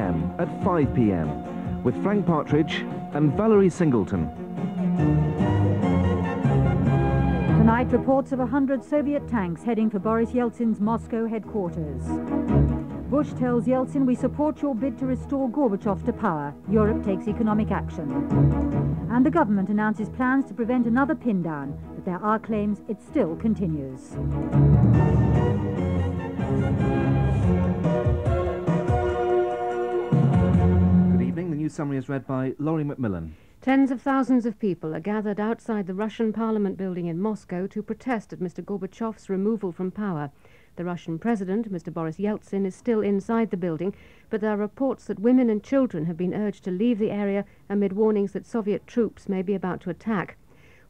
p.m. at 5 p.m. with Frank Partridge and Valerie Singleton. Tonight, reports of 100 Soviet tanks heading for Boris Yeltsin's Moscow headquarters. Bush tells Yeltsin, "We support your bid to restore Gorbachev to power. Europe takes economic action." And the government announces plans to prevent another pin-down, but there are claims it still continues. Good evening. The news summary is read by Laurie Macmillan. Tens of thousands of people are gathered outside the Russian Parliament building in Moscow to protest at Mr. Gorbachev's removal from power. The Russian president, Mr. Boris Yeltsin, is still inside the building, but there are reports that women and children have been urged to leave the area amid warnings that Soviet troops may be about to attack.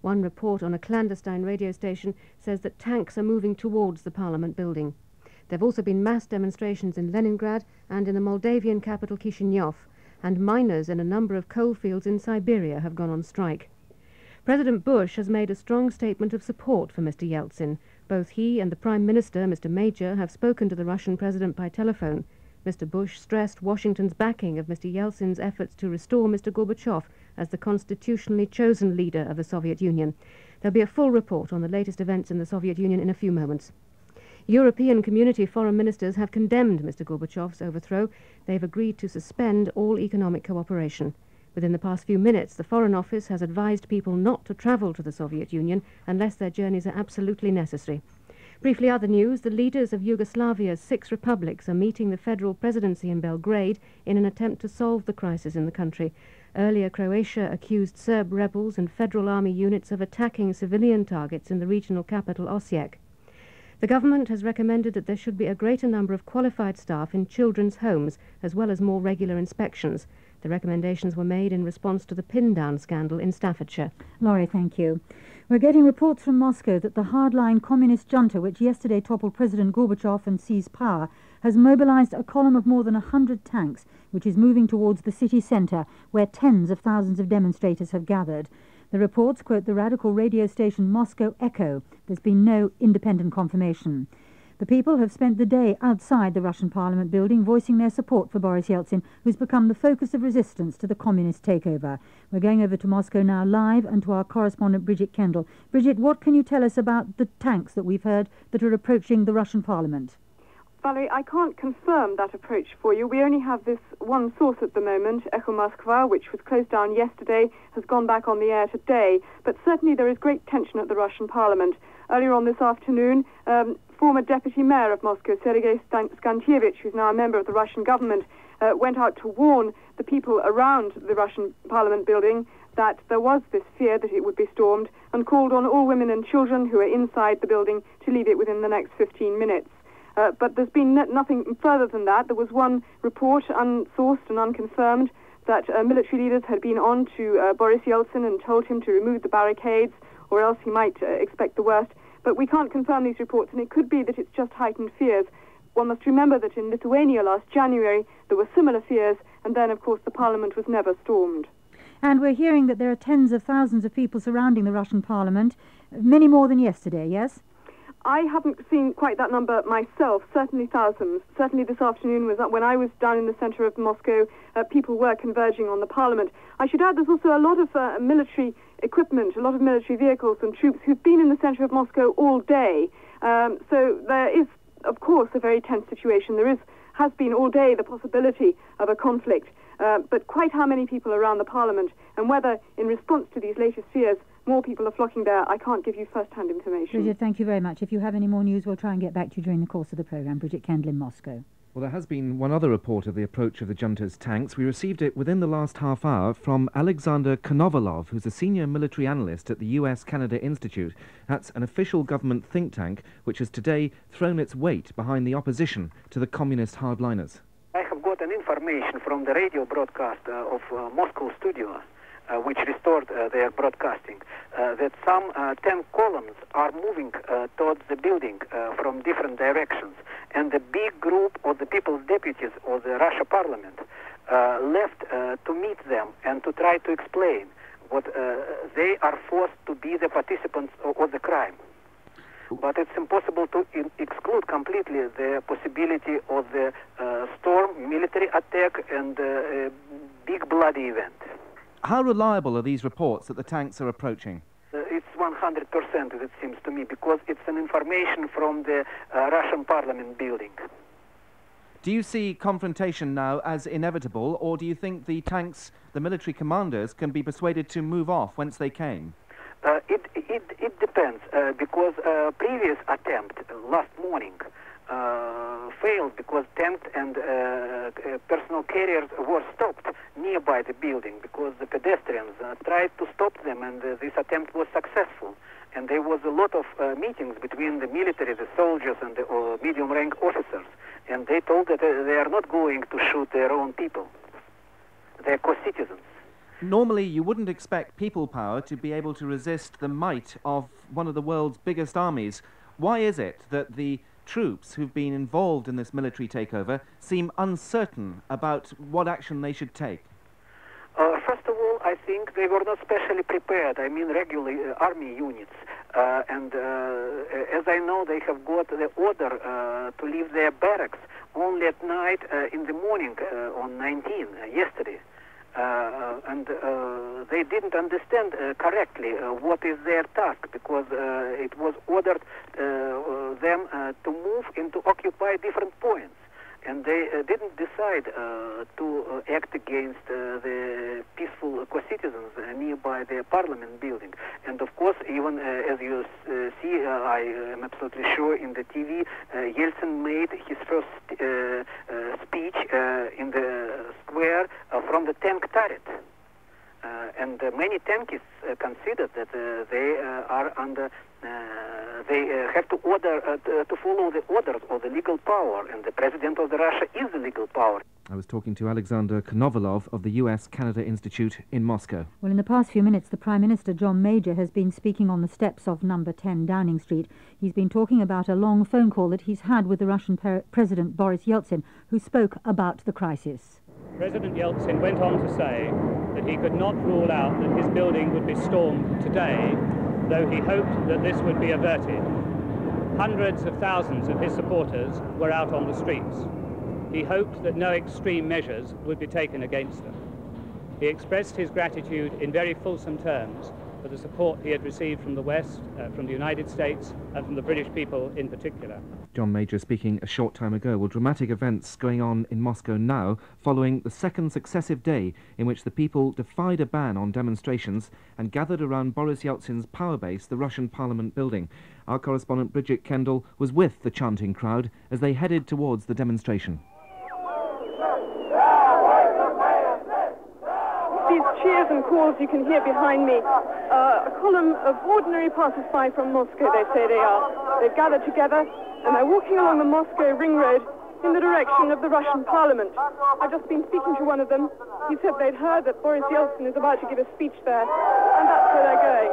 One report on a clandestine radio station says that tanks are moving towards the Parliament building. There have also been mass demonstrations in Leningrad and in the Moldavian capital Chisinau, and miners in a number of coal fields in Siberia have gone on strike. President Bush has made a strong statement of support for Mr. Yeltsin. Both he and the Prime Minister, Mr. Major, have spoken to the Russian president by telephone. Mr. Bush stressed Washington's backing of Mr. Yeltsin's efforts to restore Mr. Gorbachev as the constitutionally chosen leader of the Soviet Union. There'll be a full report on the latest events in the Soviet Union in a few moments. European Community foreign ministers have condemned Mr. Gorbachev's overthrow. They've agreed to suspend all economic cooperation. Within the past few minutes, the Foreign Office has advised people not to travel to the Soviet Union unless their journeys are absolutely necessary. Briefly, other news: the leaders of Yugoslavia's 6 republics are meeting the federal presidency in Belgrade in an attempt to solve the crisis in the country. Earlier, Croatia accused Serb rebels and federal army units of attacking civilian targets in the regional capital Osijek. The government has recommended that there should be a greater number of qualified staff in children's homes, as well as more regular inspections. The recommendations were made in response to the pin-down scandal in Staffordshire. Laurie, thank you. We're getting reports from Moscow that the hardline communist junta, which yesterday toppled President Gorbachev and seized power, has mobilized a column of more than 100 tanks, which is moving towards the city centre, where tens of thousands of demonstrators have gathered. The reports quote the radical radio station Moscow Echo. There's been no independent confirmation. The people have spent the day outside the Russian Parliament building, voicing their support for Boris Yeltsin, who's become the focus of resistance to the communist takeover. We're going over to Moscow now live and to our correspondent Bridget Kendall. Bridget, what can you tell us about the tanks that we've heard that are approaching the Russian Parliament? Valerie, I can't confirm that approach for you. We only have this one source at the moment, Echo Moskva, which was closed down yesterday, has gone back on the air today. But certainly there is great tension at the Russian Parliament. Earlier on this afternoon, former Deputy Mayor of Moscow, Sergei Skantievich, who's now a member of the Russian government, went out to warn the people around the Russian Parliament building that there was this fear that it would be stormed, and called on all women and children who are inside the building to leave it within the next 15 minutes. But there's been nothing further than that. There was one report, unsourced and unconfirmed, that military leaders had been on to Boris Yeltsin and told him to remove the barricades, or else he might expect the worst. But we can't confirm these reports, and it could be that it's just heightened fears. One must remember that in Lithuania last January there were similar fears, and then, of course, the parliament was never stormed. And we're hearing that there are tens of thousands of people surrounding the Russian Parliament, many more than yesterday, yes? I haven't seen quite that number myself, certainly thousands. Certainly this afternoon, when I was down in the centre of Moscow, people were converging on the Parliament. I should add there's also a lot of military equipment, a lot of military vehicles and troops who've been in the centre of Moscow all day. So there is, of course, a very tense situation. Has been all day the possibility of a conflict. But quite how many people are around the Parliament, and whether in response to these latest fears more people are flocking there, I can't give you first-hand information. Bridget, thank you very much. If you have any more news, we'll try and get back to you during the course of the programme. Bridget Kendall in Moscow. Well, there has been one other report of the approach of the junta's tanks. We received it within the last half hour from Alexander Konovalov, who's a senior military analyst at the US-Canada Institute. That's an official government think tank which has today thrown its weight behind the opposition to the communist hardliners. I have got an information from the radio broadcast of Moscow studio, which restored their broadcasting, that some 10 columns are moving towards the building from different directions. And the big group of the people's deputies of the Russia parliament left to meet them and to try to explain what they are forced to be the participants of the crime. but it's impossible to exclude completely the possibility of the storm, military attack, and a big bloody event. How reliable are these reports that the tanks are approaching? It's 100%, it seems to me, because it's an information from the Russian parliament building. Do you see confrontation now as inevitable, or do you think the tanks, the military commanders, can be persuaded to move off whence they came? It depends, because previous attempt last morning failed because tanks and personal carriers were stopped nearby the building because the pedestrians tried to stop them, and this attempt was successful. And there was a lot of meetings between the military, the soldiers, and the medium-rank officers, and they told that they are not going to shoot their own people, their co-citizens. Normally, you wouldn't expect people power to be able to resist the might of one of the world's biggest armies. Why is it that the troops who've been involved in this military takeover seem uncertain about what action they should take? First of all, I think they were not specially prepared. I mean, regular army units. And as I know, they have got the order to leave their barracks only at night in the morning on 19, yesterday. And they didn't understand correctly what is their task, because it was ordered them to move and to occupy different points. And they didn't decide to act against the peaceful co-citizens nearby the parliament building. And of course, even as you see, I am absolutely sure in the TV, Yeltsin made his first speech in the square from the tank turret. And many tankists consider that they are under, they have to order to follow the orders of the legal power, and the president of Russia is the legal power. I was talking to Alexander Konovalov of the US-Canada Institute in Moscow. Well, in the past few minutes, the Prime Minister, John Major, has been speaking on the steps of number 10 Downing Street. He's been talking about a long phone call that he's had with the Russian President Boris Yeltsin, who spoke about the crisis. President Yeltsin went on to say that he could not rule out that his building would be stormed today, though he hoped that this would be averted. Hundreds of thousands of his supporters were out on the streets. He hoped that no extreme measures would be taken against them. He expressed his gratitude in very fulsome terms for the support he had received from the West, from the United States, and from the British people in particular. John Major speaking a short time ago. Well, dramatic events going on in Moscow now, following the second successive day in which the people defied a ban on demonstrations and gathered around Boris Yeltsin's power base, the Russian Parliament building. Our correspondent Bridget Kendall was with the chanting crowd as they headed towards the demonstration. These cheers and calls you can hear behind me, a column of ordinary passers-by from Moscow, they say they are. They've gathered together and they're walking along the Moscow ring road in the direction of the Russian Parliament. I've just been speaking to one of them. He said they'd heard that Boris Yeltsin is about to give a speech there, and that's where they're going.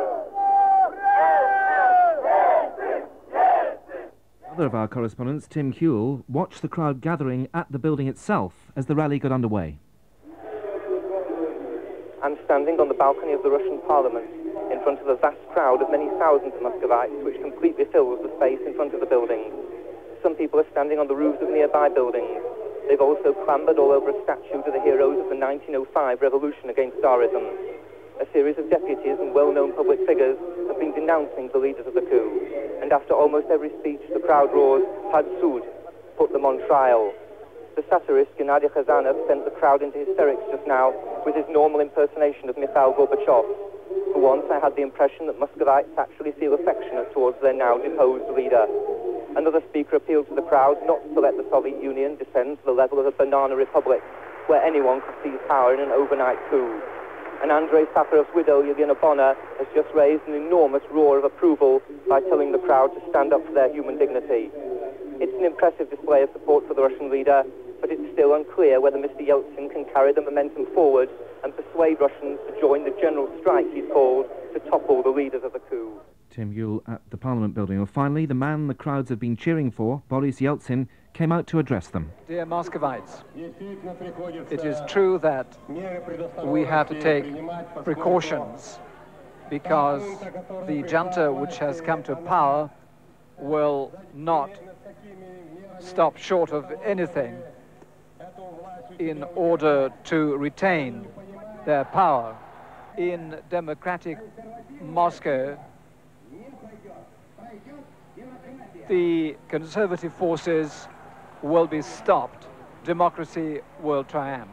Another of our correspondents, Tim Hewell, watched the crowd gathering at the building itself as the rally got underway. I'm standing on the balcony of the Russian Parliament in front of a vast crowd of many thousands of Muscovites, which completely fills the space in front of the building. Some people are standing on the roofs of nearby buildings. They've also clambered all over a statue to the heroes of the 1905 revolution against Tsarism. A series of deputies and well-known public figures have been denouncing the leaders of the coup. And after almost every speech, the crowd roars, "Had sud," put them on trial. The satirist Gennady Khazanov sent the crowd into hysterics just now with his normal impersonation of Mikhail Gorbachev. For once, I had the impression that Muscovites actually feel affectionate towards their now deposed leader. Another speaker appealed to the crowd not to let the Soviet Union descend to the level of a banana republic, where anyone could seize power in an overnight coup. And Andrei Sakharov's widow, Yelena Bonner, has just raised an enormous roar of approval by telling the crowd to stand up for their human dignity. It's an impressive display of support for the Russian leader, but it's still unclear whether Mr. Yeltsin can carry the momentum forward and persuade Russians to join the general strike he's called to topple the leaders of the coup. Tim Hewell at the Parliament building. Well, finally, the man the crowds have been cheering for, Boris Yeltsin, came out to address them. Dear Muscovites, it is true that we have to take precautions because the junta which has come to power will not stop short of anything in order to retain their power. In democratic Moscow, the conservative forces will be stopped. Democracy will triumph.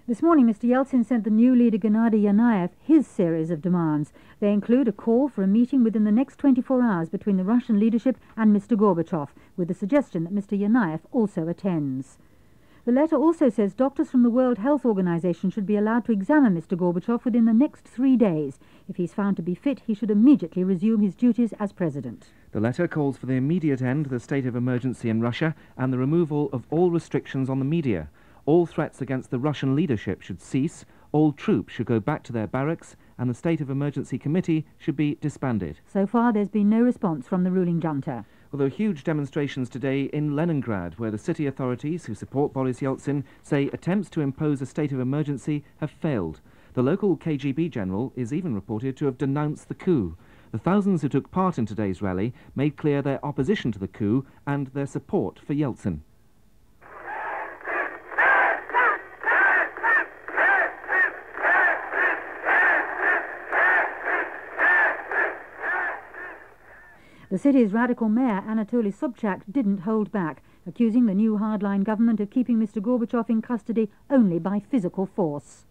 This morning, Mr. Yeltsin sent the new leader, Gennady Yanayev, his series of demands. They include a call for a meeting within the next 24 hours between the Russian leadership and Mr. Gorbachev, with the suggestion that Mr. Yanayev also attends. The letter also says doctors from the World Health Organization should be allowed to examine Mr. Gorbachev within the next 3 days. If he's found to be fit, he should immediately resume his duties as president. The letter calls for the immediate end to the state of emergency in Russia and the removal of all restrictions on the media. All threats against the Russian leadership should cease, all troops should go back to their barracks, and the State of Emergency Committee should be disbanded. So far, there's been no response from the ruling junta. Well, there are huge demonstrations today in Leningrad, where the city authorities, who support Boris Yeltsin, say attempts to impose a state of emergency have failed. The local KGB general is even reported to have denounced the coup. The thousands who took part in today's rally made clear their opposition to the coup and their support for Yeltsin. The city's radical mayor, Anatoly Sobchak, didn't hold back, accusing the new hardline government of keeping Mr. Gorbachev in custody only by physical force.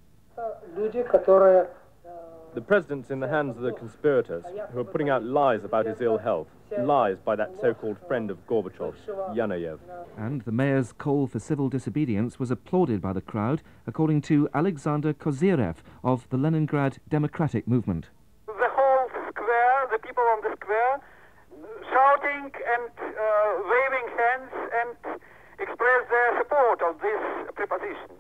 The president's in the hands of the conspirators, who are putting out lies about his ill health, lies by that so-called friend of Gorbachev's, Yanayev. And the mayor's call for civil disobedience was applauded by the crowd, according to Alexander Kozyrev of the Leningrad Democratic Movement. The whole square, the people on the square, shouting and waving hands and express their support of this proposition.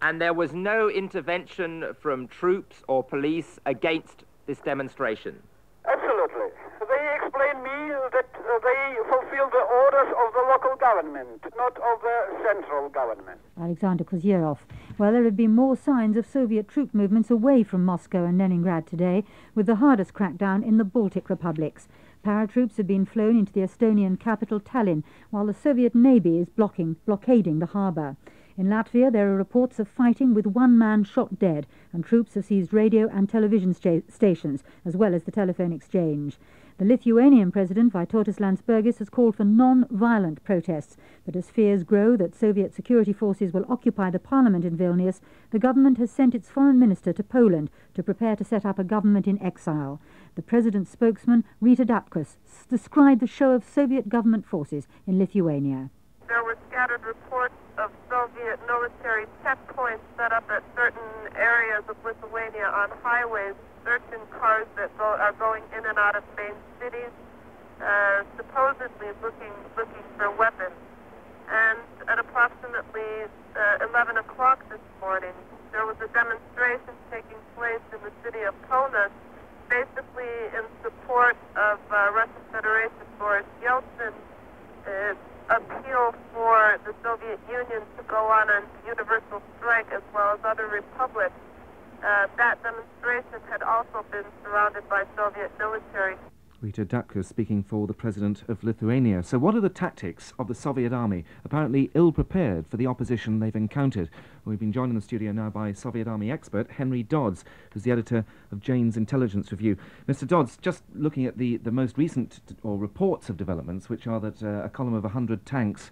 And there was no intervention from troops or police against this demonstration? Absolutely. They explained me that they fulfill the orders of the local government, not of the central government. Alexander Kozyrev. Well, there have been more signs of Soviet troop movements away from Moscow and Leningrad today, with the hardest crackdown in the Baltic republics. Paratroops have been flown into the Estonian capital, Tallinn, while the Soviet Navy is blockading the harbour. In Latvia, there are reports of fighting with one man shot dead, and troops have seized radio and television stations, as well as the telephone exchange. The Lithuanian president, Vytautas Landsbergis, has called for non-violent protests, but as fears grow that Soviet security forces will occupy the parliament in Vilnius, the government has sent its foreign minister to Poland to prepare to set up a government in exile. The president's spokesman, Rita Dapkus, described the show of Soviet government forces in Lithuania. There were scattered reports of Soviet military checkpoints set up at certain areas of Lithuania on highways, searching cars that are going in and out of main cities, supposedly looking for weapons. And at approximately 11 o'clock this morning, there was a demonstration taking place in the city of Kaunas, basically in support of Russian Federation Boris Yeltsin, appeal for the Soviet Union to go on a universal strike as well as other republics. That demonstration had also been surrounded by Soviet military. Rita Dapkus speaking for the president of Lithuania. So what are the tactics of the Soviet army, apparently ill-prepared for the opposition they've encountered? We've been joined in the studio now by Soviet army expert Henry Dodds, who's the editor of Jane's Intelligence Review. Mr. Dodds, just looking at the most recent reports of developments, which are that a column of 100 tanks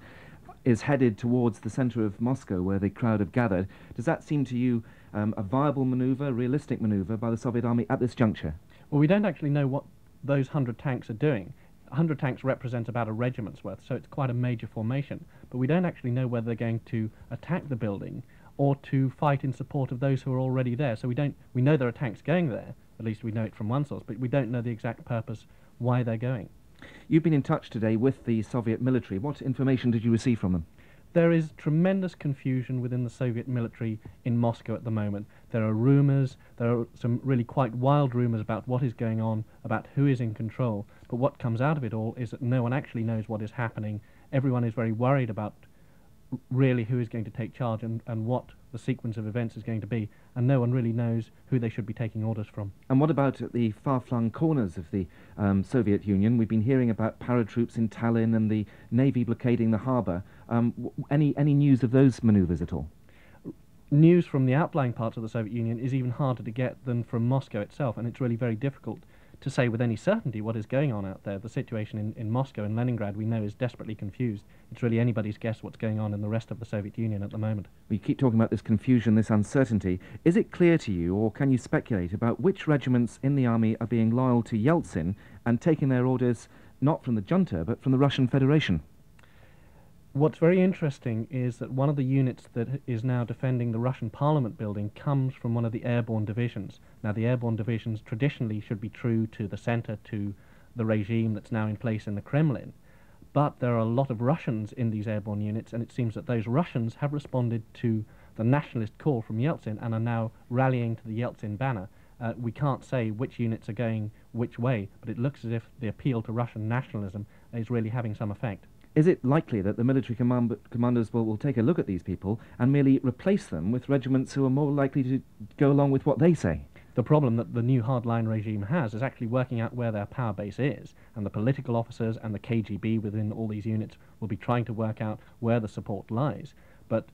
is headed towards the centre of Moscow where the crowd have gathered. Does that seem to you a viable manoeuvre, realistic manoeuvre by the Soviet army at this juncture? Well, we don't actually know what those 100 tanks are doing. 100 tanks represent about a regiment's worth, so it's quite a major formation. But we don't actually know whether they're going to attack the building or to fight in support of those who are already there. So we know there are tanks going there, at least we know it from one source, but we don't know the exact purpose why they're going. You've been in touch today with the Soviet military. What information did you receive from them? There is tremendous confusion within the Soviet military in Moscow at the moment. There are rumours, there are some really quite wild rumours about what is going on, about who is in control. But what comes out of it all is that no one actually knows what is happening. Everyone is very worried about really who is going to take charge and what the sequence of events is going to be, and no one really knows who they should be taking orders from. And what about at the far-flung corners of the Soviet Union? We've been hearing about paratroops in Tallinn and the Navy blockading the harbour. Any news of those manoeuvres at all? News from the outlying parts of the Soviet Union is even harder to get than from Moscow itself, and it's really very difficult to say with any certainty what is going on out there. The situation in Moscow and Leningrad, we know, is desperately confused. It's really anybody's guess what's going on in the rest of the Soviet Union at the moment. We keep talking about this confusion, this uncertainty. Is it clear to you, or can you speculate about which regiments in the army are being loyal to Yeltsin and taking their orders not from the junta, but from the Russian Federation? What's very interesting is that one of the units that is now defending the Russian Parliament building comes from one of the airborne divisions. Now, the airborne divisions traditionally should be true to the centre, to the regime that's now in place in the Kremlin. But there are a lot of Russians in these airborne units, and it seems that those Russians have responded to the nationalist call from Yeltsin and are now rallying to the Yeltsin banner. We can't say which units are going which way, but it looks as if the appeal to Russian nationalism is really having some effect. Is it likely that the military commanders will take a look at these people and merely replace them with regiments who are more likely to go along with what they say? The problem that the new hardline regime has is actually working out where their power base is, and the political officers and the KGB within all these units will be trying to work out where the support lies. But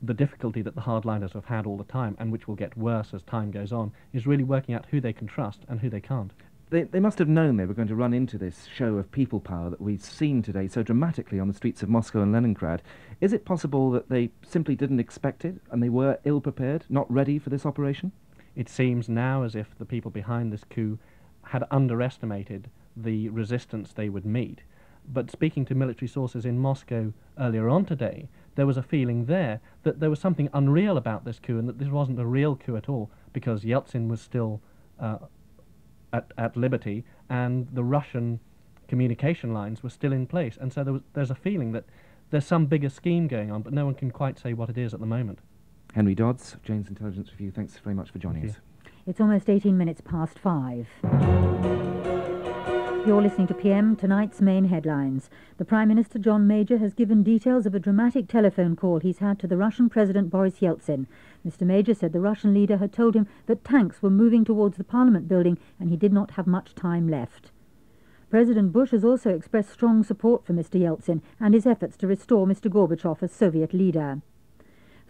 the difficulty that the hardliners have had all the time, and which will get worse as time goes on, is really working out who they can trust and who they can't. They must have known they were going to run into this show of people power that we've seen today so dramatically on the streets of Moscow and Leningrad. Is it possible that they simply didn't expect it and they were ill-prepared, not ready for this operation? It seems now as if the people behind this coup had underestimated the resistance they would meet. But speaking to military sources in Moscow earlier on today, there was a feeling there that there was something unreal about this coup and that this wasn't a real coup at all, because Yeltsin was still at liberty, and the Russian communication lines were still in place. And so there's a feeling that there's some bigger scheme going on, but no one can quite say what it is at the moment. Henry Dodds, Jane's Intelligence Review, thanks very much for joining us. It's almost 18 minutes past 5. You're listening to PM, tonight's main headlines. The Prime Minister, John Major, has given details of a dramatic telephone call he's had to the Russian President Boris Yeltsin. Mr. Major said the Russian leader had told him that tanks were moving towards the Parliament building and he did not have much time left. President Bush has also expressed strong support for Mr. Yeltsin and his efforts to restore Mr. Gorbachev as Soviet leader.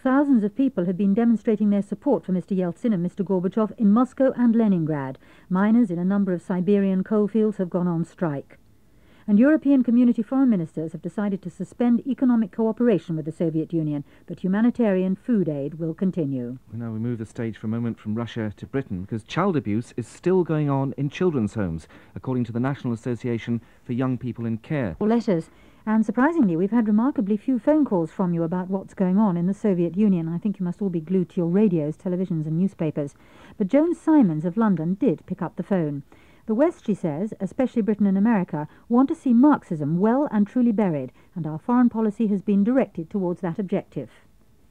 Thousands of people have been demonstrating their support for Mr. Yeltsin and Mr. Gorbachev in Moscow and Leningrad. Miners in a number of Siberian coalfields have gone on strike. And European Community foreign ministers have decided to suspend economic cooperation with the Soviet Union, but humanitarian food aid will continue. Now we move the stage for a moment from Russia to Britain, because child abuse is still going on in children's homes, according to the National Association for Young People in Care. Letters. And surprisingly, we've had remarkably few phone calls from you about what's going on in the Soviet Union. I think you must all be glued to your radios, televisions and newspapers. But Joan Simons of London did pick up the phone. The West, she says, especially Britain and America, want to see Marxism well and truly buried, and our foreign policy has been directed towards that objective.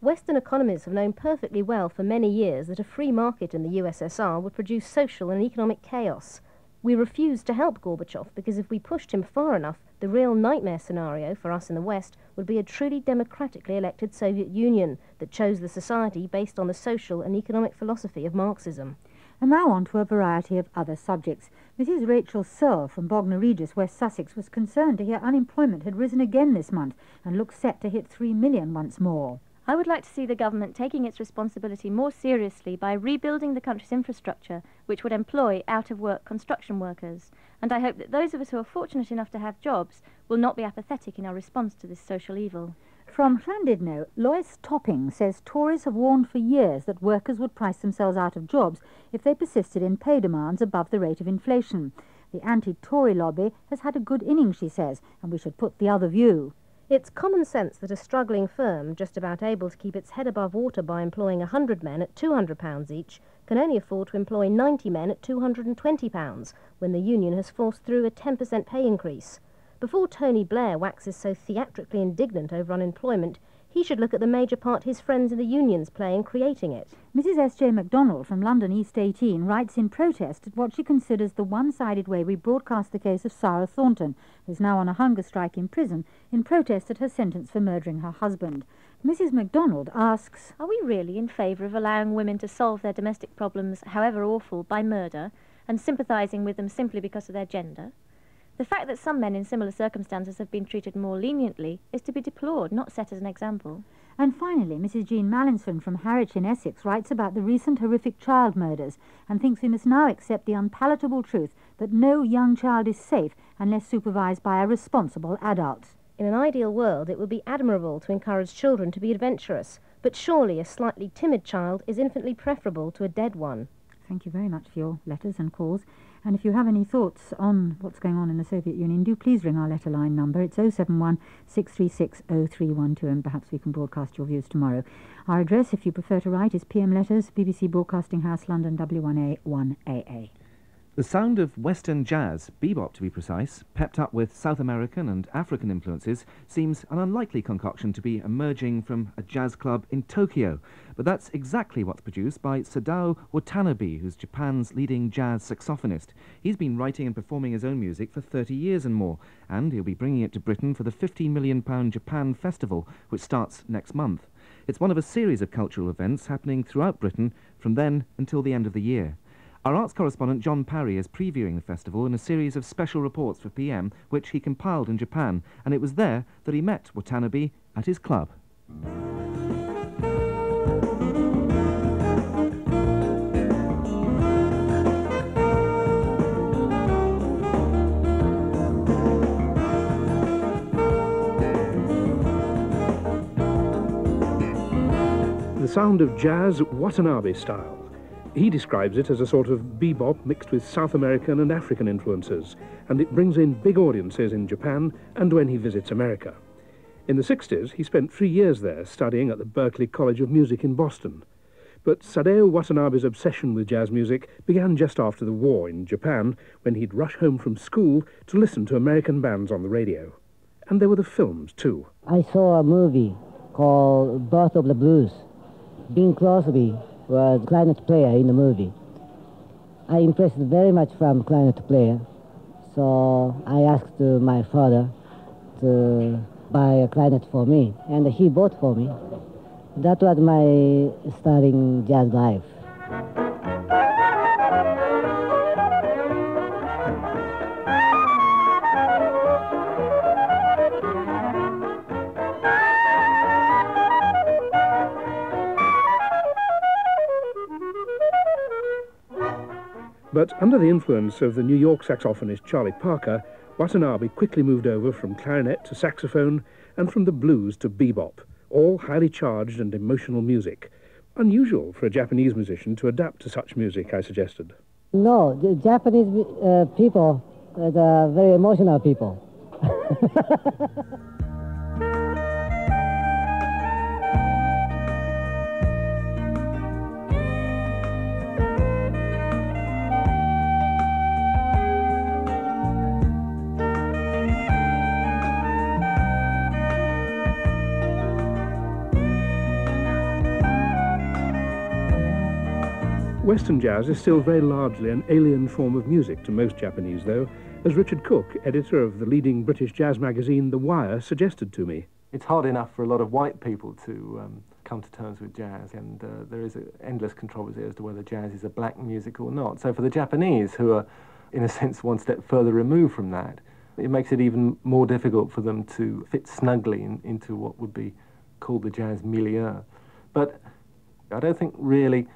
Western economies have known perfectly well for many years that a free market in the USSR would produce social and economic chaos. We refused to help Gorbachev because if we pushed him far enough, the real nightmare scenario for us in the West would be a truly democratically elected Soviet Union that chose the society based on the social and economic philosophy of Marxism. And now on to a variety of other subjects. Mrs. Rachel Searle from Bognor Regis, West Sussex, was concerned to hear unemployment had risen again this month and looks set to hit 3 million once more. I would like to see the government taking its responsibility more seriously by rebuilding the country's infrastructure, which would employ out-of-work construction workers. And I hope that those of us who are fortunate enough to have jobs will not be apathetic in our response to this social evil. From Llandudno, Lois Topping says Tories have warned for years that workers would price themselves out of jobs if they persisted in pay demands above the rate of inflation. The anti-Tory lobby has had a good innings, she says, and we should put the other view. It's common sense that a struggling firm, just about able to keep its head above water by employing 100 men at £200 each, can only afford to employ 90 men at £220 when the union has forced through a 10% pay increase. Before Tony Blair waxes so theatrically indignant over unemployment, he should look at the major part his friends in the unions play in creating it. Mrs. S.J. MacDonald from London East 18 writes in protest at what she considers the one-sided way we broadcast the case of Sarah Thornton, who is now on a hunger strike in prison, in protest at her sentence for murdering her husband. Mrs. MacDonald asks, are we really in favour of allowing women to solve their domestic problems, however awful, by murder, and sympathising with them simply because of their gender? The fact that some men in similar circumstances have been treated more leniently is to be deplored, not set as an example. And finally, Mrs. Jean Mallinson from Harwich in Essex writes about the recent horrific child murders and thinks we must now accept the unpalatable truth that no young child is safe unless supervised by a responsible adult. In an ideal world, it would be admirable to encourage children to be adventurous, but surely a slightly timid child is infinitely preferable to a dead one. Thank you very much for your letters and calls. And if you have any thoughts on what's going on in the Soviet Union, do please ring our letter line number. It's 071 636 0312, and perhaps we can broadcast your views tomorrow. Our address, if you prefer to write, is PM Letters, BBC Broadcasting House, London, W1A 1AA. The sound of Western jazz, bebop to be precise, pepped up with South American and African influences, seems an unlikely concoction to be emerging from a jazz club in Tokyo. But that's exactly what's produced by Sadao Watanabe, who's Japan's leading jazz saxophonist. He's been writing and performing his own music for 30 years and more, and he'll be bringing it to Britain for the £15 million Japan Festival, which starts next month. It's one of a series of cultural events happening throughout Britain from then until the end of the year. Our arts correspondent John Parry is previewing the festival in a series of special reports for PM, which he compiled in Japan, and it was there that he met Watanabe at his club. The sound of jazz Watanabe style. He describes it as a sort of bebop mixed with South American and African influences, and it brings in big audiences in Japan and when he visits America. In the 60s, he spent 3 years there studying at the Berklee College of Music in Boston. But Sadao Watanabe's obsession with jazz music began just after the war in Japan, when he'd rush home from school to listen to American bands on the radio. And there were the films, too. I saw a movie called Birth of the Blues. Bing Crosby was clarinet player in the movie. I impressed very much from clarinet player, so I asked my father to buy a clarinet for me, and he bought for me. That was my starting jazz life. But under the influence of the New York saxophonist Charlie Parker, Watanabe quickly moved over from clarinet to saxophone and from the blues to bebop, all highly charged and emotional music. Unusual for a Japanese musician to adapt to such music, I suggested. No, the Japanese people are very emotional people. Western jazz is still very largely an alien form of music to most Japanese, though, as Richard Cook, editor of the leading British jazz magazine The Wire, suggested to me. It's hard enough for a lot of white people to come to terms with jazz, and there is an endless controversy as to whether jazz is a black music or not. So for the Japanese, who are, in a sense, one step further removed from that, it makes it even more difficult for them to fit snugly into what would be called the jazz milieu. But I don't think really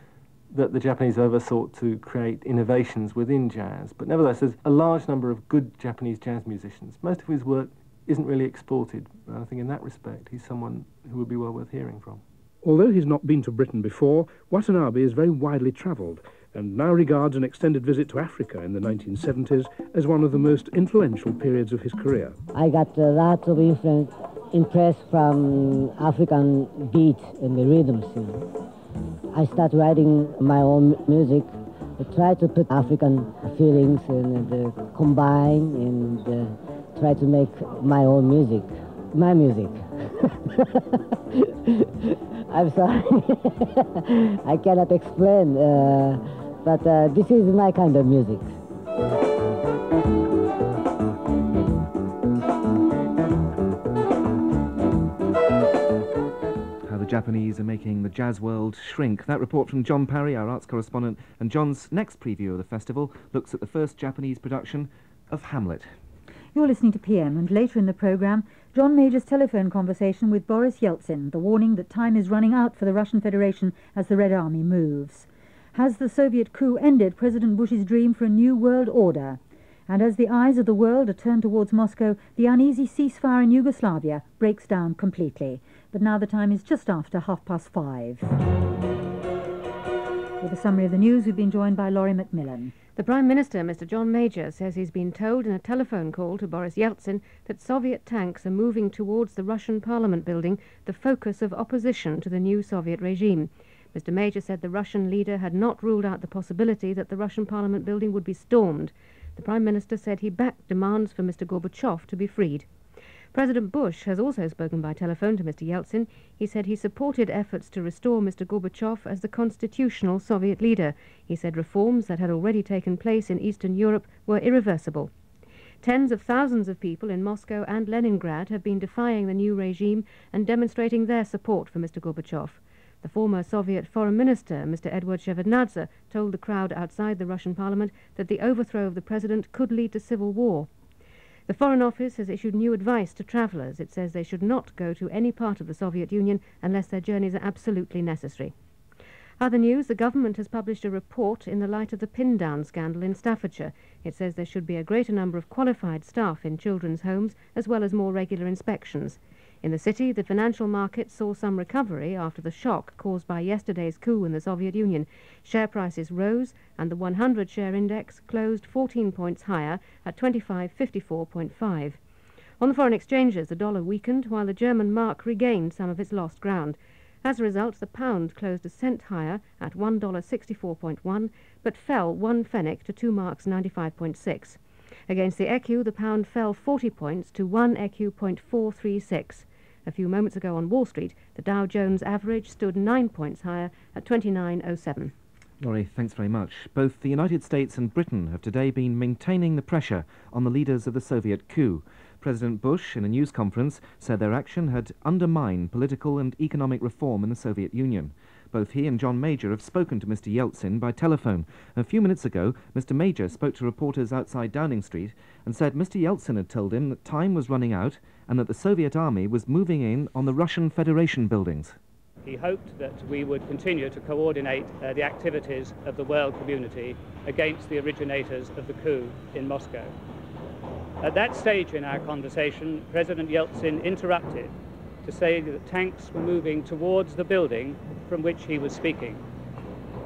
that the Japanese ever sought to create innovations within jazz, but nevertheless there's a large number of good Japanese jazz musicians, most of whose work isn't really exported. And I think in that respect he's someone who would be well worth hearing from. Although he's not been to Britain before, Watanabe is very widely travelled and now regards an extended visit to Africa in the 1970s as one of the most influential periods of his career. I got a lot of impressed from African beat and the rhythms. I start writing my own music. I try to put African feelings and combine and try to make my own music. My music. I'm sorry. I cannot explain, but this is my kind of music. Japanese are making the jazz world shrink. That report from John Parry, our arts correspondent, and John's next preview of the festival looks at the first Japanese production of Hamlet. You're listening to PM, and later in the programme, John Major's telephone conversation with Boris Yeltsin, the warning that time is running out for the Russian Federation as the Red Army moves. Has the Soviet coup ended President Bush's dream for a new world order? And as the eyes of the world are turned towards Moscow, the uneasy ceasefire in Yugoslavia breaks down completely. But now the time is just after 5:30. With a summary of the news, we've been joined by Laurie Macmillan. The Prime Minister, Mr. John Major, says he's been told in a telephone call to Boris Yeltsin that Soviet tanks are moving towards the Russian Parliament building, the focus of opposition to the new Soviet regime. Mr. Major said the Russian leader had not ruled out the possibility that the Russian Parliament building would be stormed. The Prime Minister said he backed demands for Mr. Gorbachev to be freed. President Bush has also spoken by telephone to Mr. Yeltsin. He said he supported efforts to restore Mr. Gorbachev as the constitutional Soviet leader. He said reforms that had already taken place in Eastern Europe were irreversible. Tens of thousands of people in Moscow and Leningrad have been defying the new regime and demonstrating their support for Mr. Gorbachev. The former Soviet Foreign Minister, Mr. Edward Shevardnadze, told the crowd outside the Russian parliament that the overthrow of the president could lead to civil war. The Foreign Office has issued new advice to travellers. It says they should not go to any part of the Soviet Union unless their journeys are absolutely necessary. Other news, the government has published a report in the light of the pin-down scandal in Staffordshire. It says there should be a greater number of qualified staff in children's homes, as well as more regular inspections. In the city, the financial market saw some recovery after the shock caused by yesterday's coup in the Soviet Union. Share prices rose, and the 100-share index closed 14 points higher at 2554.5. On the foreign exchanges, the dollar weakened, while the German mark regained some of its lost ground. As a result, the pound closed a cent higher at $1.64.1, but fell 1 pfennig to 2 marks 95.6. Against the ecu, the pound fell 40 points to 1 ecu.436. A few moments ago on Wall Street, the Dow Jones average stood 9 points higher at 29.07. Laurie, thanks very much. Both the United States and Britain have today been maintaining the pressure on the leaders of the Soviet coup. President Bush, in a news conference, said their action had undermined political and economic reform in the Soviet Union. Both he and John Major have spoken to Mr. Yeltsin by telephone. A few minutes ago, Mr. Major spoke to reporters outside Downing Street and said Mr. Yeltsin had told him that time was running out and that the Soviet army was moving in on the Russian Federation buildings. He hoped that we would continue to coordinate the activities of the world community against the originators of the coup in Moscow. At that stage in our conversation, President Yeltsin interrupted to say that tanks were moving towards the building from which he was speaking.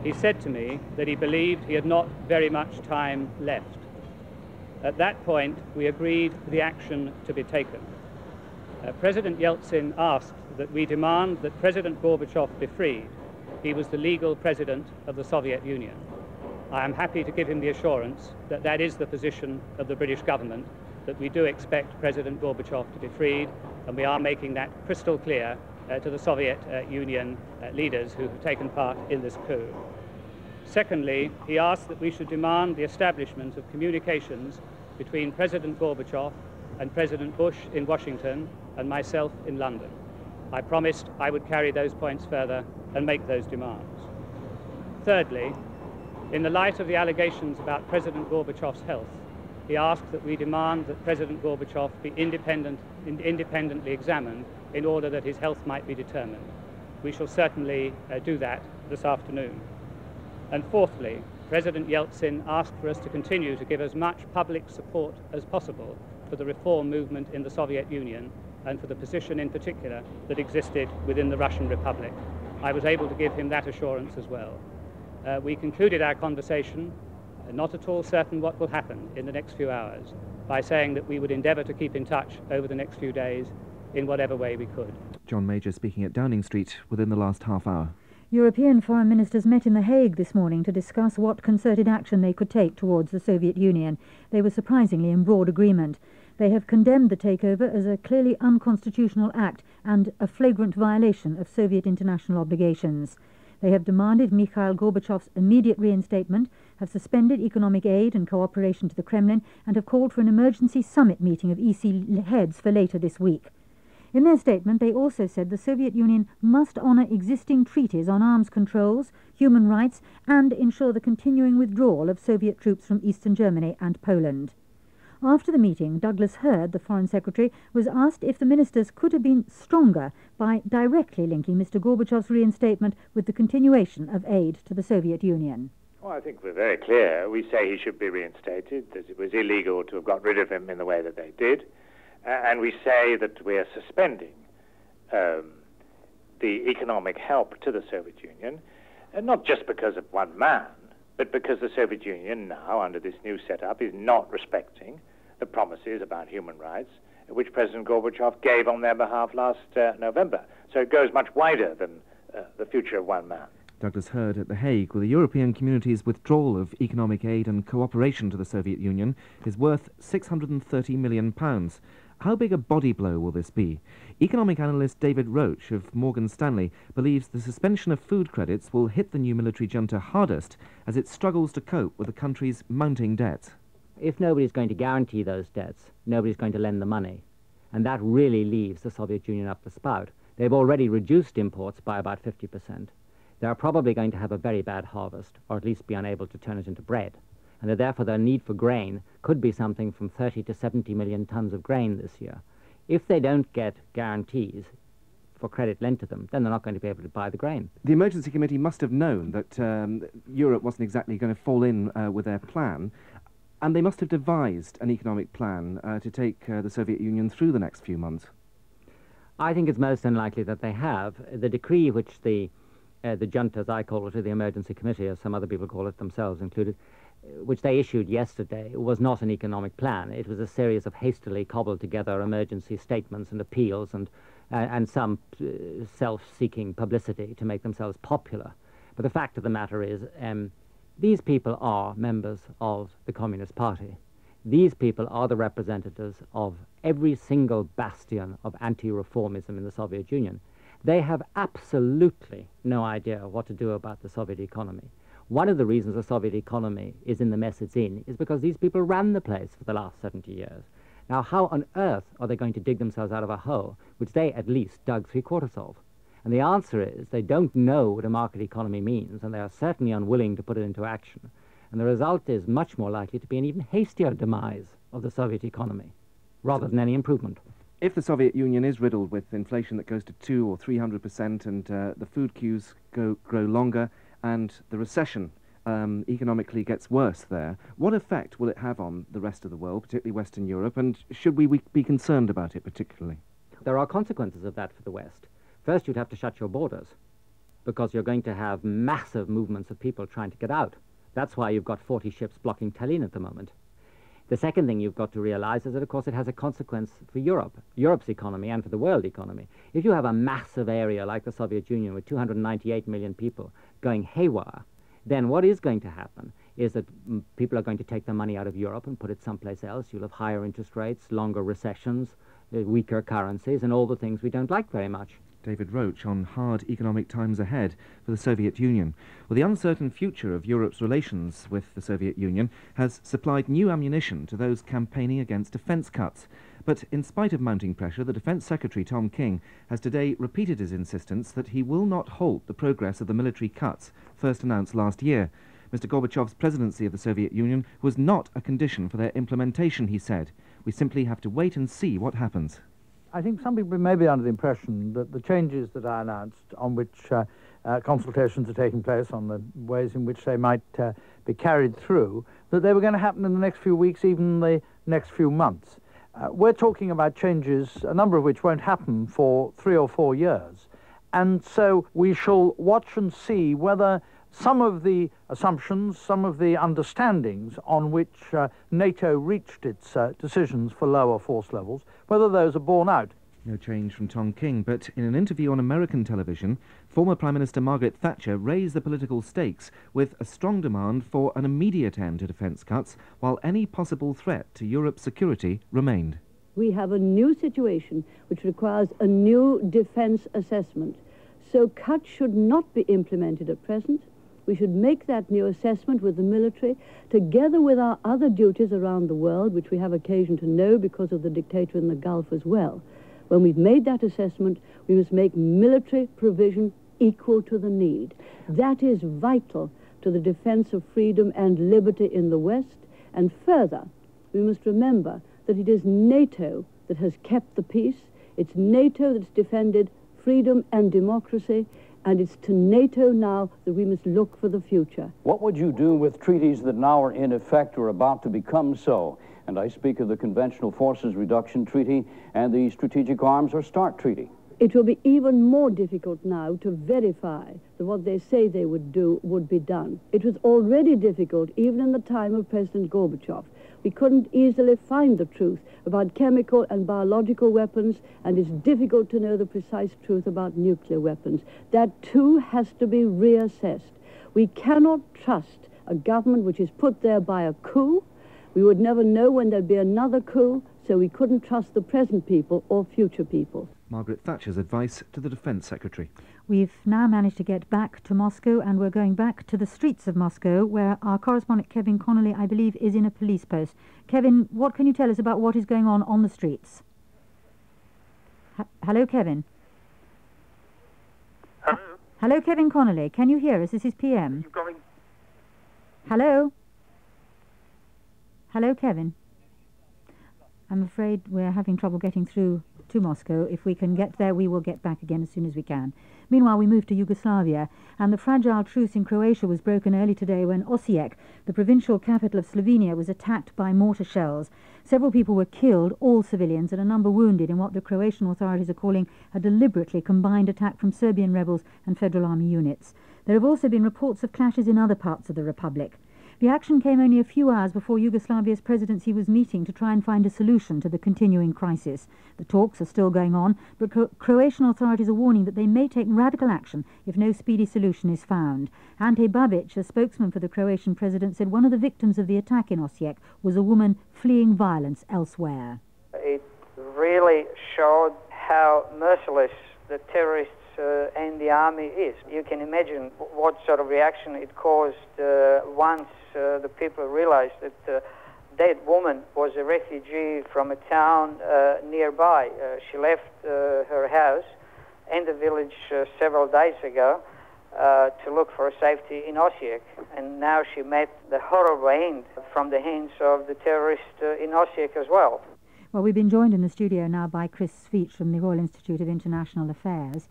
He said to me that he believed he had not very much time left. At that point, we agreed for the action to be taken. President Yeltsin asked that we demand that President Gorbachev be freed. He was the legal president of the Soviet Union. I am happy to give him the assurance that that is the position of the British government, that we do expect President Gorbachev to be freed, and we are making that crystal clear to the Soviet Union leaders who have taken part in this coup. Secondly, he asked that we should demand the establishment of communications between President Gorbachev and President Bush in Washington and myself in London. I promised I would carry those points further and make those demands. Thirdly, in the light of the allegations about President Gorbachev's health, he asked that we demand that President Gorbachev be independently examined in order that his health might be determined. We shall certainly do that this afternoon. And fourthly, President Yeltsin asked for us to continue to give as much public support as possible for the reform movement in the Soviet Union and for the position in particular that existed within the Russian Republic. I was able to give him that assurance as well. We concluded our conversation, not at all certain what will happen in the next few hours, by saying that we would endeavour to keep in touch over the next few days in whatever way we could. John Major speaking at Downing Street within the last half hour. European foreign ministers met in The Hague this morning to discuss what concerted action they could take towards the Soviet Union. They were surprisingly in broad agreement. They have condemned the takeover as a clearly unconstitutional act and a flagrant violation of Soviet international obligations. They have demanded Mikhail Gorbachev's immediate reinstatement, have suspended economic aid and cooperation to the Kremlin, and have called for an emergency summit meeting of EC heads for later this week. In their statement, they also said the Soviet Union must honour existing treaties on arms controls, human rights, and ensure the continuing withdrawal of Soviet troops from Eastern Germany and Poland. After the meeting, Douglas Hurd, the Foreign Secretary, was asked if the ministers could have been stronger by directly linking Mr. Gorbachev's reinstatement with the continuation of aid to the Soviet Union. Well, I think we're very clear. We say he should be reinstated, that it was illegal to have got rid of him in the way that they did. And we say that we are suspending the economic help to the Soviet Union, not just because of one man, but because the Soviet Union now, under this new setup, is not respecting the promises about human rights which President Gorbachev gave on their behalf last November. So it goes much wider than the future of one man. Douglas Hurd at The Hague. Well, the European community's withdrawal of economic aid and cooperation to the Soviet Union is worth £630 million. How big a body blow will this be? Economic analyst David Roach of Morgan Stanley believes the suspension of food credits will hit the new military junta hardest as it struggles to cope with the country's mounting debts. If nobody's going to guarantee those debts, nobody's going to lend the money. And that really leaves the Soviet Union up the spout. They've already reduced imports by about 50%. They're probably going to have a very bad harvest, or at least be unable to turn it into bread. And therefore their need for grain could be something from 30 to 70 million tons of grain this year. If they don't get guarantees for credit lent to them, then they're not going to be able to buy the grain. The Emergency Committee must have known that Europe wasn't exactly going to fall in with their plan, and they must have devised an economic plan to take the Soviet Union through the next few months. I think it's most unlikely that they have. The decree which the junta, as I call it, or the Emergency Committee, as some other people call it themselves included, which they issued yesterday, was not an economic plan. It was a series of hastily cobbled together emergency statements and appeals and some self-seeking publicity to make themselves popular. But the fact of the matter is, these people are members of the Communist Party. These people are the representatives of every single bastion of anti-reformism in the Soviet Union. They have absolutely no idea what to do about the Soviet economy. One of the reasons the Soviet economy is in the mess it's in is because these people ran the place for the last 70 years. Now, how on earth are they going to dig themselves out of a hole which they at least dug 3/4 of? And the answer is they don't know what a market economy means, and they are certainly unwilling to put it into action. And the result is much more likely to be an even hastier demise of the Soviet economy, rather than any improvement. If the Soviet Union is riddled with inflation that goes to 200 or 300%, and the food queues grow longer, and the recession economically gets worse there, what effect will it have on the rest of the world, particularly Western Europe, and should we be concerned about it particularly? There are consequences of that for the West. First, you'd have to shut your borders, because you're going to have massive movements of people trying to get out. That's why you've got 40 ships blocking Tallinn at the moment. The second thing you've got to realize is that, of course, it has a consequence for Europe's economy and for the world economy. If you have a massive area like the Soviet Union with 298 million people going haywire, then what is going to happen is that people are going to take their money out of Europe and put it someplace else. You'll have higher interest rates, longer recessions, weaker currencies, and all the things we don't like very much. David Roach on hard economic times ahead for the Soviet Union. Well, the uncertain future of Europe's relations with the Soviet Union has supplied new ammunition to those campaigning against defence cuts. But in spite of mounting pressure, the Defence Secretary, Tom King, has today repeated his insistence that he will not halt the progress of the military cuts first announced last year. Mr. Gorbachev's presidency of the Soviet Union was not a condition for their implementation, he said. We simply have to wait and see what happens. I think some people may be under the impression that the changes that I announced, on which consultations are taking place on the ways in which they might be carried through, that they were going to happen in the next few weeks, even the next few months. We're talking about changes, a number of which won't happen for 3 or 4 years. And so we shall watch and see whether some of the assumptions, some of the understandings on which NATO reached its decisions for lower force levels, whether those are borne out. No change from Tom King, but in an interview on American television, former Prime Minister Margaret Thatcher raised the political stakes with a strong demand for an immediate end to defence cuts, while any possible threat to Europe's security remained. We have a new situation which requires a new defence assessment. So cuts should not be implemented at present. We should make that new assessment with the military, together with our other duties around the world, which we have occasion to know because of the dictator in the Gulf as well. When we've made that assessment, we must make military provision equal to the need. That is vital to the defense of freedom and liberty in the West. And further, we must remember that it is NATO that has kept the peace. It's NATO that's defended freedom and democracy, and it's to NATO now that we must look for the future. What would you do with treaties that now are in effect or about to become so? And I speak of the Conventional Forces Reduction Treaty and the Strategic Arms or START Treaty. It will be even more difficult now to verify that what they say they would do would be done. It was already difficult even in the time of President Gorbachev. We couldn't easily find the truth about chemical and biological weapons, and it's difficult to know the precise truth about nuclear weapons. That too has to be reassessed. We cannot trust a government which is put there by a coup. We would never know when there'd be another coup, so we couldn't trust the present people or future people. Margaret Thatcher's advice to the Defence Secretary. We've now managed to get back to Moscow, and we're going back to the streets of Moscow, where our correspondent Kevin Connolly, I believe, is in a police post. Kevin, what can you tell us about what is going on the streets? Hello, Kevin. Hello? Hello, Kevin Connolly. Can you hear us? This is PM. Hello? Hello, Kevin. I'm afraid we're having trouble getting through to Moscow. If we can get there, we will get back again as soon as we can. Meanwhile, we move to Yugoslavia, and the fragile truce in Croatia was broken early today when Osijek, the provincial capital of Slovenia, was attacked by mortar shells. Several people were killed, all civilians, and a number wounded in what the Croatian authorities are calling a deliberately combined attack from Serbian rebels and Federal Army units. There have also been reports of clashes in other parts of the Republic. The action came only a few hours before Yugoslavia's presidency was meeting to try and find a solution to the continuing crisis. The talks are still going on, but Croatian authorities are warning that they may take radical action if no speedy solution is found. Ante Babic, a spokesman for the Croatian president, said one of the victims of the attack in Osijek was a woman fleeing violence elsewhere. It really showed how merciless the terrorists and the army is. You can imagine what sort of reaction it caused once the people realized that that woman was a refugee from a town nearby. She left her house and the village several days ago to look for safety in Osijek, and now she met the horrible end from the hands of the terrorists in Osijek as well. Well, we've been joined in the studio now by Chris Sveach from the Royal Institute of International Affairs.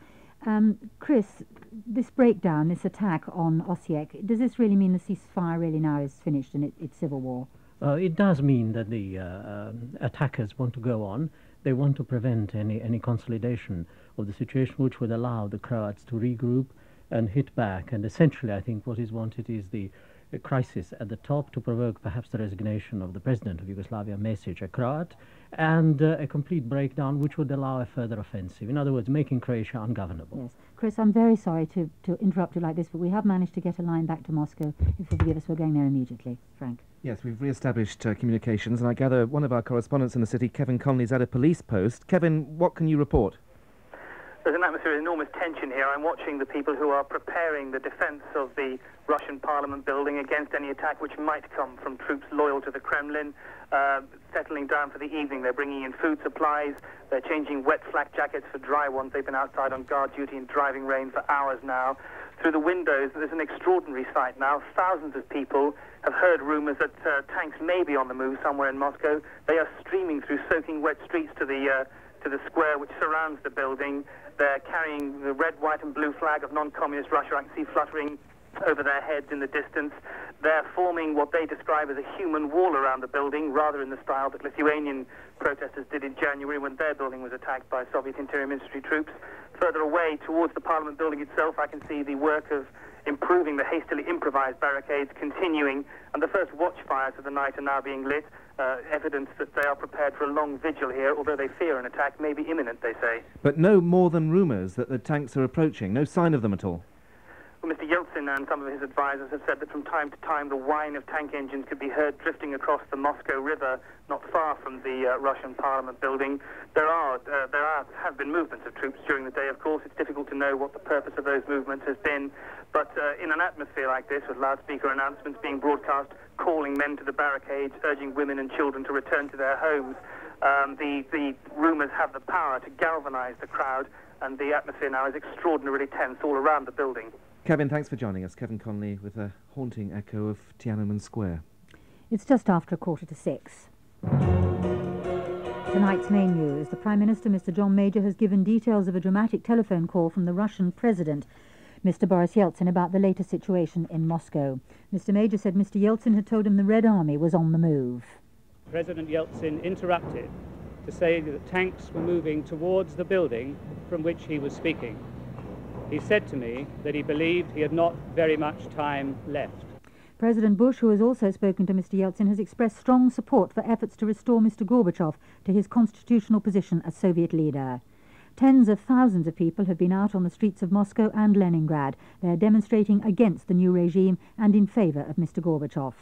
Chris, this breakdown, this attack on Osijek, does this really mean the ceasefire really now is finished and it's civil war? It does mean that the attackers want to go on. They want to prevent any consolidation of the situation, which would allow the Croats to regroup and hit back. And essentially, I think what is wanted is the crisis at the top to provoke perhaps the resignation of the president of Yugoslavia, Mesic, a Croat, and a complete breakdown which would allow a further offensive. In other words, making Croatia ungovernable. Yes. Chris, I'm very sorry to interrupt you like this, but we have managed to get a line back to Moscow. If you'll forgive us, we're going there immediately. Frank. Yes, we've re-established communications, and I gather one of our correspondents in the city, Kevin Connolly, is at a police post. Kevin, what can you report? There's an atmosphere of enormous tension here. I'm watching the people who are preparing the defense of the Russian Parliament building against any attack which might come from troops loyal to the Kremlin, settling down for the evening. They're bringing in food supplies. They're changing wet flak jackets for dry ones. They've been outside on guard duty in driving rain for hours now. Through the windows, there's an extraordinary sight now. Thousands of people have heard rumors that tanks may be on the move somewhere in Moscow. They are streaming through soaking wet streets to the square which surrounds the building. They're carrying the red, white and blue flag of non-communist Russia. I can see fluttering over their heads in the distance. They're forming what they describe as a human wall around the building, rather in the style that Lithuanian protesters did in January when their building was attacked by Soviet Interior Ministry troops. Further away towards the Parliament building itself, I can see the work of improving the hastily improvised barricades continuing, and the first watchfires of the night are now being lit. Evidence that they are prepared for a long vigil here, although they fear an attack may be imminent, they say. But no more than rumours that the tanks are approaching, no sign of them at all. Well, Mr. Yeltsin and some of his advisors have said that from time to time the whine of tank engines could be heard drifting across the Moscow River, not far from the Russian Parliament building. There have been movements of troops during the day, of course. It's difficult to know what the purpose of those movements has been. But in an atmosphere like this, with loudspeaker announcements being broadcast, calling men to the barricades, urging women and children to return to their homes, The rumours have the power to galvanise the crowd, and the atmosphere now is extraordinarily tense all around the building. Kevin, thanks for joining us. Kevin Conley with a haunting echo of Tiananmen Square. It's just after 6:15. Tonight's main news. The Prime Minister, Mr. John Major, has given details of a dramatic telephone call from the Russian President, Mr. Boris Yeltsin, about the latest situation in Moscow. Mr. Major said Mr. Yeltsin had told him the Red Army was on the move. President Yeltsin interrupted to say that tanks were moving towards the building from which he was speaking. He said to me that he believed he had not very much time left. President Bush, who has also spoken to Mr. Yeltsin, has expressed strong support for efforts to restore Mr. Gorbachev to his constitutional position as Soviet leader. Tens of thousands of people have been out on the streets of Moscow and Leningrad. They are demonstrating against the new regime and in favour of Mr. Gorbachev.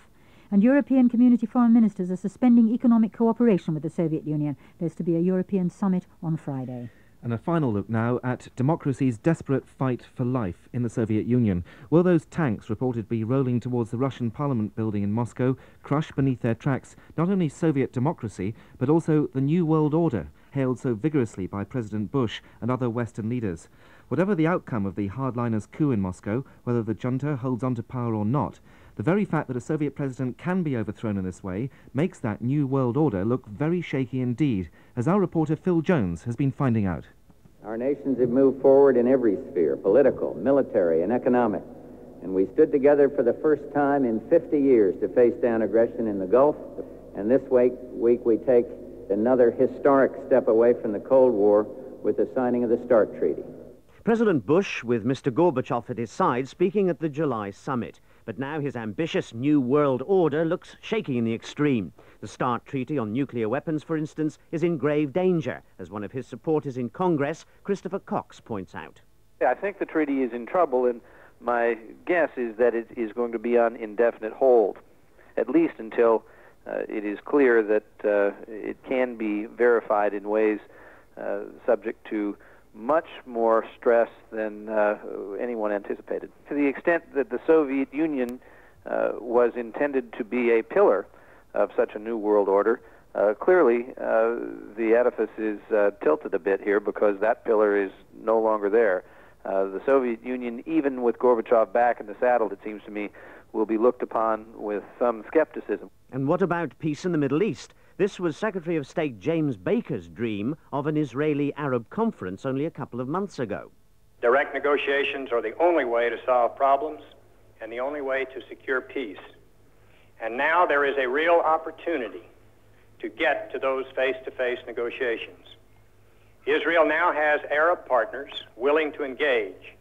And European community foreign ministers are suspending economic cooperation with the Soviet Union. There's to be a European summit on Friday. And a final look now at democracy's desperate fight for life in the Soviet Union. Will those tanks reported be rolling towards the Russian Parliament building in Moscow crush beneath their tracks not only Soviet democracy, but also the New World Order, hailed so vigorously by President Bush and other Western leaders? Whatever the outcome of the hardliners' coup in Moscow, whether the junta holds on to power or not, the very fact that a Soviet president can be overthrown in this way makes that New World Order look very shaky indeed, as our reporter Phil Jones has been finding out. Our nations have moved forward in every sphere, political, military, and economic. And we stood together for the first time in 50 years to face down aggression in the Gulf. And this week we take another historic step away from the Cold War with the signing of the START Treaty. President Bush, with Mr. Gorbachev at his side, speaking at the July summit. But now his ambitious New World Order looks shaky in the extreme. The START Treaty on nuclear weapons, for instance, is in grave danger, as one of his supporters in Congress, Christopher Cox, points out. I think the treaty is in trouble, and my guess is that it is going to be on indefinite hold, at least until it is clear that it can be verified in ways subject to much more stress than anyone anticipated. To the extent that the Soviet Union was intended to be a pillar of such a new world order, clearly the edifice is tilted a bit here because that pillar is no longer there. The Soviet Union, even with Gorbachev back in the saddle, it seems to me, will be looked upon with some skepticism. And what about peace in the Middle East? This was Secretary of State James Baker's dream of an Israeli-Arab conference only a couple of months ago. Direct negotiations are the only way to solve problems and the only way to secure peace. And now there is a real opportunity to get to those face-to-face negotiations. Israel now has Arab partners willing to engage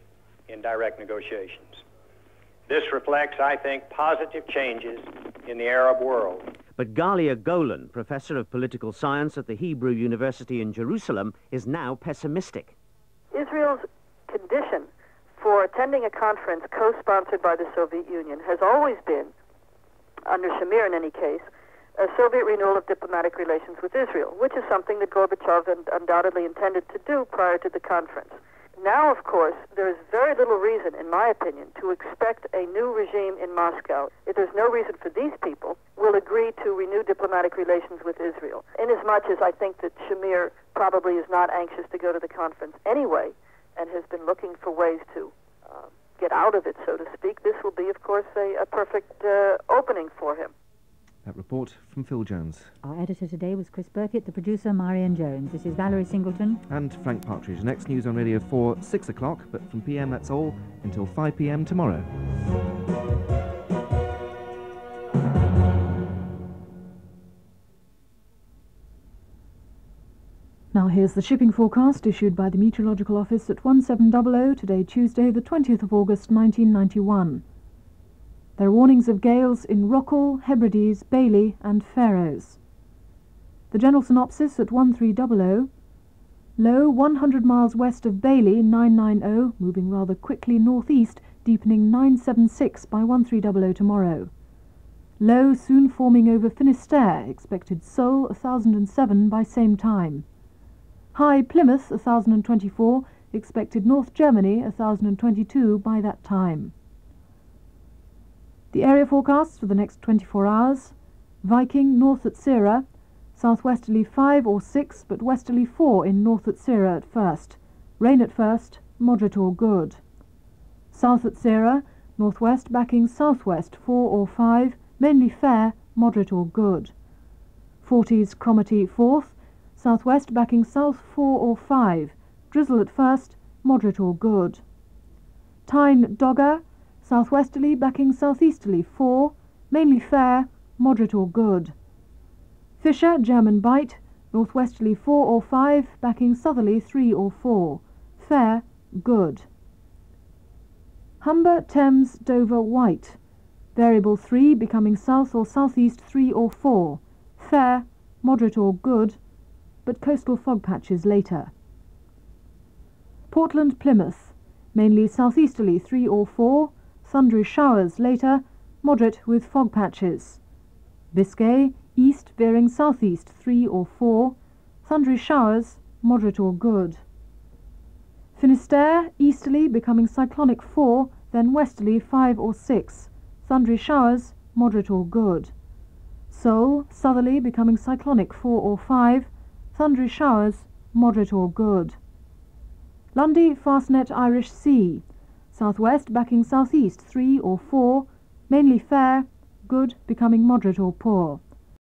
in direct negotiations. This reflects, I think, positive changes in the Arab world. But Galia Golan, professor of political science at the Hebrew University in Jerusalem, is now pessimistic. Israel's condition for attending a conference co-sponsored by the Soviet Union has always been, under Shamir in any case, a Soviet renewal of diplomatic relations with Israel, which is something that Gorbachev undoubtedly intended to do prior to the conference. Now, of course, there is very little reason, in my opinion, to expect a new regime in Moscow if there's no reason for these people will agree to renew diplomatic relations with Israel. Inasmuch as I think that Shamir probably is not anxious to go to the conference anyway and has been looking for ways to get out of it, so to speak, this will be, of course, a perfect opening for him. That report from Phil Jones. Our editor today was Chris Burkett, the producer Marian Jones. This is Valerie Singleton. And Frank Partridge. Next news on Radio 4, 6 o'clock, but from PM that's all until 5 PM tomorrow. Now here's the shipping forecast issued by the Meteorological Office at 1700 today, Tuesday, the 20th of August, 1991. There are warnings of gales in Rockall, Hebrides, Bailey and Faroes. The general synopsis at 1300. Low 100 miles west of Bailey, 990, moving rather quickly northeast, deepening 976 by 1300 tomorrow. Low soon forming over Finisterre, expected Seoul 1007 by same time. High Plymouth 1024, expected North Germany 1022 by that time. The area forecasts for the next 24 hours. Viking north at Sierra, southwesterly 5 or 6, but westerly 4 in north Atsira at first. Rain at first, moderate or good. South Atsira, northwest backing southwest 4 or 5, mainly fair, moderate or good. 40s Cromarty 4th, southwest backing south 4 or 5, drizzle at first, moderate or good. Tyne Dogger, southwesterly backing southeasterly 4, mainly fair, moderate or good. Fisher, German Bight, northwesterly 4 or 5, backing southerly 3 or 4, fair, good. Humber, Thames, Dover, White, variable 3, becoming south or southeast 3 or 4, fair, moderate or good, but coastal fog patches later. Portland, Plymouth, mainly southeasterly 3 or 4, thundery showers later, moderate with fog patches. Biscay, east veering southeast 3 or 4, thundery showers, moderate or good. Finisterre, easterly becoming cyclonic 4, then westerly 5 or 6, thundery showers, moderate or good. Seoul, southerly becoming cyclonic 4 or 5, thundery showers, moderate or good. Lundy, Fastnet, Irish Sea, southwest backing southeast 3 or 4, mainly fair, good becoming moderate or poor.